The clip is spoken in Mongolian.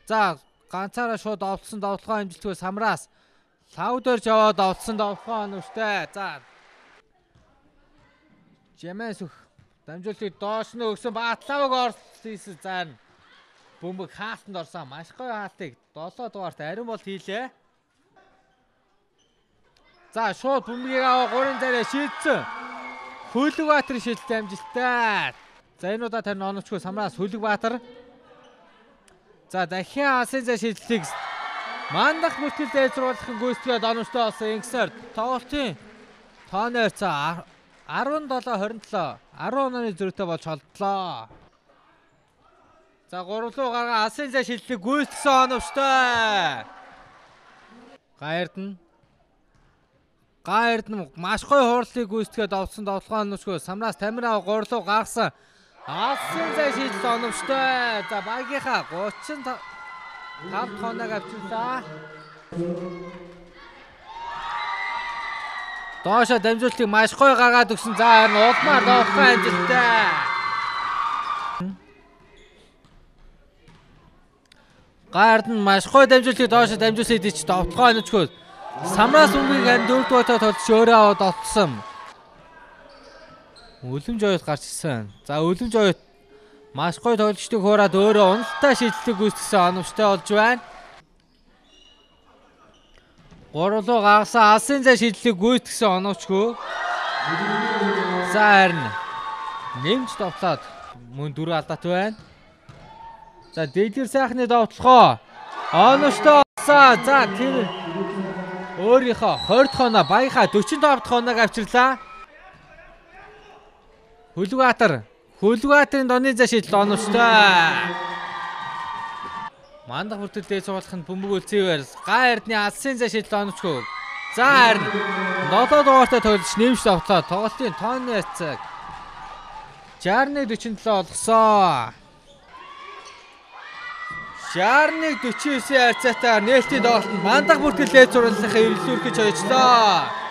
За ганцаараа шууд овцсон довтлогоо амжилтгүй Самраас лав дөрж яваад овцсон довтлогоо оновчтой. За Жамэс өх дамжуултыг доош нь өгсөн Батлавыг орсон зайн бөмбөг хаалтанд орсон. Маш гоё хаалтыг 7 дугаарт ариун бол хийлээ. За шууд бөмбөгийг аваа 3-ын зараа шийдсэн. Хөлөг-Баатар шилжилт амжилттай. За энэ удаа тэр оновчгүй Самраас Хөлөг-Баатар. За дахин асын зай шилжилтийг мандах бүртгэл дээдруулахын гүйцэтгээд оновчтой болсон Инксер тоглолтын тооны ойрцоо 17-27 10 онооны зөрүүтэй болж холдлоо. За 3 руу гаргаа асын зай шилжилтийг гүйцэтгсэн оновчтой. Гаердэн маш гоё хуурлыг гүйцэтгээд овцсон довтлогоо оновчгүй Самраас Тамираа 3 руу гаргасан асын зай шилжилт оновчтой. За багийнхаа 35 тооног авчирлаа. Доошо дамжуултыг маш гоё гаргаад өгсөн. За харин улмаар довтлогоо амжилттай. Гаердэн маш гоё дамжуултыг доошо дамжуулсан идэж довтлогоо оновчгүй Самраас бөмбөгийг 4-р тоглож өөрөө аваад олцсон. Үлэмж оёд гарч ирсэн. За үлэмж оёд маш гоё тоглолтыг хуураад өөрөө уналттай шийдлийг гүйцэтгсэн оновчтой болж байна. 3 руу гаргасан асын зай шийдлийг гүйцэтгсэн оновчгүй. За харин нэмж довтлоод мөн 4 алдаатай байна. За Дэлгэр сайхны довтлогоо оновчтой олсон. За тэр өөрийнхөө 20 дахь оноо багийнхаа 45 дахь оноог авчирлаа. Хөлөг-Баатарын донны зай шийдэл оновчтой. Мандах бүртгэл дээд суулгахын бөмбөг үлцээвэр Гаердны асын зай шийдэл оновчгүй. За харин 7 дугаартай тоглож нэмж довтлоо. Тоглолтын тооны цаг 61-47 болгосон. 61-49 харьцаатаар нээлтийн тоглолтод мандах бүртгэл дээд сурвалжлахын эргэлзүүрхэж хойчлоо.